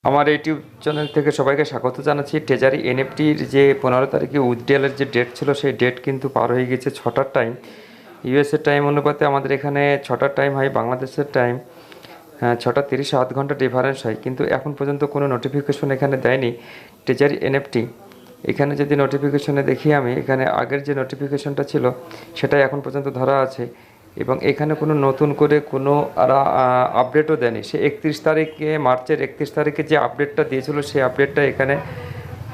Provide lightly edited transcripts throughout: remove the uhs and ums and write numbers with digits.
আমার YouTube channel থেকে সবাইকে স্বাগত জানাচ্ছি। ট্রেজারি এনএফটির যে 15 তারিখে উইথড্রয়ালের যে ডেট ছিল সেই ডেট কিন্তু পার হয়ে গেছে। 6টার টাইম ইউএসের টাইম অনুপাতে আমাদের এখানে 6টার টাইম হয়, বাংলাদেশের টাইম 6:30, 7 ঘন্টা ডিফারেন্স হয়। কিন্তু এখন পর্যন্ত কোনো নোটিফিকেশন এখানে দেয়নি ট্রেজারি এনএফটি। এখানে যদি নোটিফিকেশনে দেখি আমি, এখানে আগের যে নোটিফিকেশনটা ছিল সেটাই এখন পর্যন্ত ধরা আছে এবং এখানে কোনো নতুন করে কোনো আপডেটও দেয়নি। সে 31 তারিখে, মার্চের 31 তারিখে যে আপডেটটা দিয়েছিল সেই আপডেটটা এখানে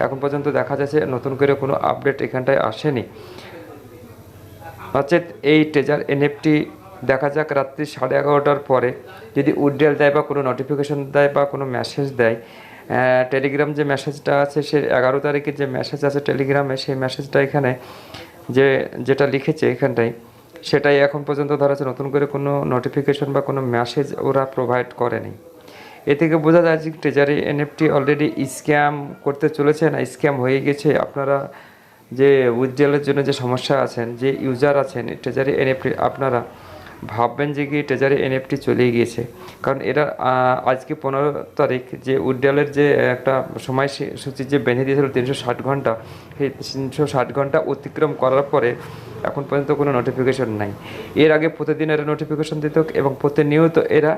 এখন পর্যন্ত দেখা যাচ্ছে নতুন করে কোনো আপডেট এখানটায় আসেনি। নচেত এই ট্রেজার এনএফটি দেখা যাক রাত্রি 11:30টার পরে যদি উইথড্রয়াল দেয় বা কোনো নোটিফিকেশন দেয় বা কোনো মেসেজ দেয়। টেলিগ্রাম যে মেসেজটা আছে, সে 11 তারিখের যে মেসেজ আছে টেলিগ্রামে, সেই মেসেজটা এখানে যেটা লিখেছে এখানটায়, সেটাই এখন পর্যন্ত ধরা যাচ্ছে। নতুন করে কোনো নোটিফিকেশন বা কোনো মেসেজ ওরা প্রোভাইড করেনি। এ থেকে বোঝা যায় যে ট্রেজারি এনএফটি অলরেডি স্ক্যাম করতে চলেছে, না স্ক্যাম হয়ে গেছে। আপনারা যে উইথড্রয়ালের জন্য যে সমস্যা আছেন, যে ইউজার আছেন ট্রেজারি এনএফটি, আপনারা ভাববেন যে কি ট্রেজারি এনএফটি চলে গিয়েছে। কারণ এরা আজকে 15 তারিখ যে উইথড্রয়ালের যে একটা সময়সূচি যে বেঁধে দিয়েছিল 360 ঘন্টা, সেই 360 ঘন্টা অতিক্রম করার পরে এখন পর্যন্ত কোনো নোটিফিকেশন নাই। এর আগে প্রতিদিন এরা নোটিফিকেশন দিত এবং প্রতিনিয়ত এরা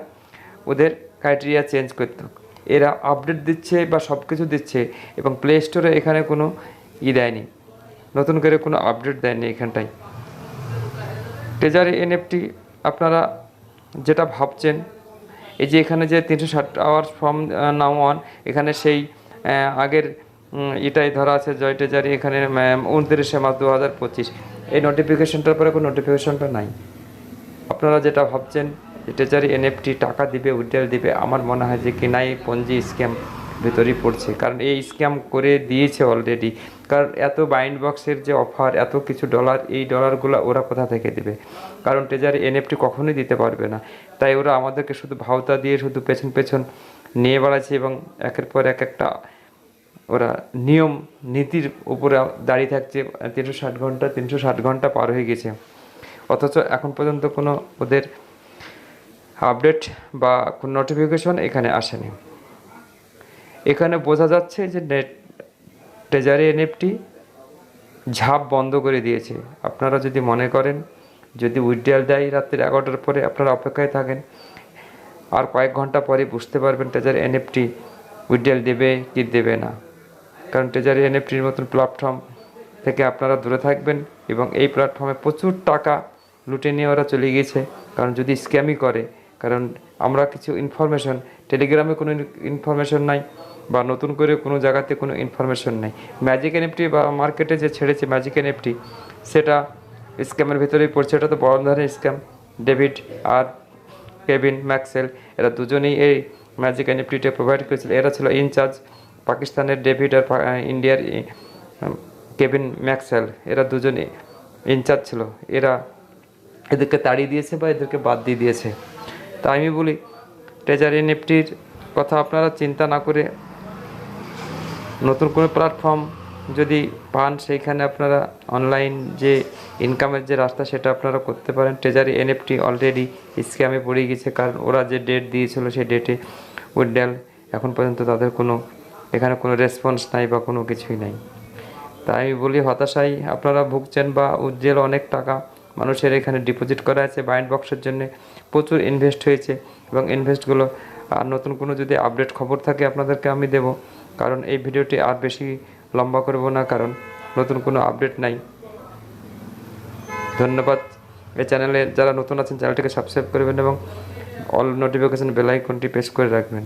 ওদের ক্রাইটেরিয়া চেঞ্জ করত। এরা আপডেট দিচ্ছে বা সব কিছু দিচ্ছে এবং প্লে স্টোরে এখানে কোনো দেয়নি, নতুন করে কোনো আপডেট দেয়নি এখানটায়। ট্রেজারি এনএফটি আপনারা যেটা ভাবছেন, এই যে এখানে যে 360 আওয়ার্স ফ্রম নাও অন, এখানে সেই আগের এটাই ধরা আছে জয় ট্রেজারি, এখানে 29 মার্চ 2025। এই নোটিফিকেশনটার পরে কোনো নোটিফিকেশনটা নাই। আপনারা যেটা ভাবছেন যে ট্রেজারি এনএফটি টাকা দিবে, উইথড্রয়াল দিবে, আমার মনে হয় যে কিনা এই পঞ্জি স্ক্যাম ভেতরেই পড়ছে। কারণ এই স্ক্যাম করে দিয়েছে অলরেডি। কারণ এত বাইন্ড বক্সের যে অফার, এত কিছু ডলার, এই ডলারগুলো ওরা কোথা থেকে দেবে? কারণ ট্রেজারি এনএফটি কখনোই দিতে পারবে না। তাই ওরা আমাদেরকে শুধু ভাওতা দিয়ে শুধু পেছন নিয়ে বেড়াচ্ছে এবং একের পর একটা ওরা নিয়ম নীতির উপরে দাঁড়িয়ে থাকছে। 360 ঘন্টা পার হয়ে গেছে, অথচ এখন পর্যন্ত কোনো ওদের আপডেট বা কোনো নোটিফিকেশন এখানে আসেনি। এখানে বোঝা যাচ্ছে যে ট্রেজারি এনএফটি ঝাপ বন্ধ করে দিয়েছে। আপনারা যদি মনে করেন যদি উইথড্রয়াল দেয় রাত্রি 11টার পরে, আপনারা অপেক্ষায় থাকেন, আর কয়েক ঘন্টা পরে বুঝতে পারবেন ট্রেজারি এনএফটি উইথড্রয়াল দেবে কি দেবে না। কারণ ট্রেজারি এনএফটির মতন প্ল্যাটফর্ম থেকে আপনারা দূরে থাকবেন এবং এই প্ল্যাটফর্মে প্রচুর টাকা লুটে নিয়ে ওরা চলে গিয়েছে। কারণ যদি স্ক্যামই করে, কারণ আমরা কিছু ইনফরমেশন, টেলিগ্রামে কোনো ইনফরমেশন নাই বা নতুন করে কোনো জায়গাতে কোনো ইনফরমেশন নেই। ম্যাজিক এনএফটি বা মার্কেটে যে ছেড়েছে ম্যাজিক এনএফটি, সেটা স্ক্যামের ভেতরেই পড়ছে। এটা তো বড় ধরনের স্ক্যাম। ডেভিড আর কেভিন ম্যাক্সওয়েল, এরা দুজনেই এই ম্যাজিক এনএফটিটা প্রোভাইড করেছিল। এরা ছিল ইনচার্জ। পাকিস্তানের ডেভিড আর ইন্ডিয়ার কেভিন ম্যাক্সওয়েল, এরা দুজনে ইনচার্জ ছিল। এদেরকে তাড়িয়ে দিয়েছে বা এদেরকে বাদ দিয়ে দিয়েছে। তাই আমি বলি ট্রেজারি এনএফটির কথা আপনারা চিন্তা না করে নতুন কোনো প্ল্যাটফর্ম যদি পান, সেইখানে আপনারা অনলাইন যে ইনকামের যে রাস্তা সেটা আপনারা করতে পারেন। ট্রেজারি এনএফটি অলরেডি স্ক্যামে পড়ে গেছে। কারণ ওরা যে ডেট দিয়েছিল সেই ডেটে উইথড্রয়াল এখন পর্যন্ত তাদের কোনো এখানে কোনো রেসপন্স নাই বা কোনো কিছুই নাই। তাই আমি বলি হতাশায় আপনারা ভুগছেন বা উইথড্রয়াল অনেক টাকা মানুষের এখানে ডিপোজিট করা আছে বাইন্ড বক্সের জন্য, প্রচুর ইনভেস্ট হয়েছে এবং ইনভেস্টগুলো আর নতুন কোনো যদি আপডেট খবর থাকে আপনাদেরকে আমি দেব। কারণ এই ভিডিওটি আর বেশি লম্বা করব না, কারণ নতুন কোনো আপডেট নাই। ধন্যবাদ। এই চ্যানেলে যারা নতুন আছেন চ্যানেলটিকে সাবস্ক্রাইব করবেন এবং অল নোটিফিকেশন বেল আইকনটি প্রেস করে রাখবেন।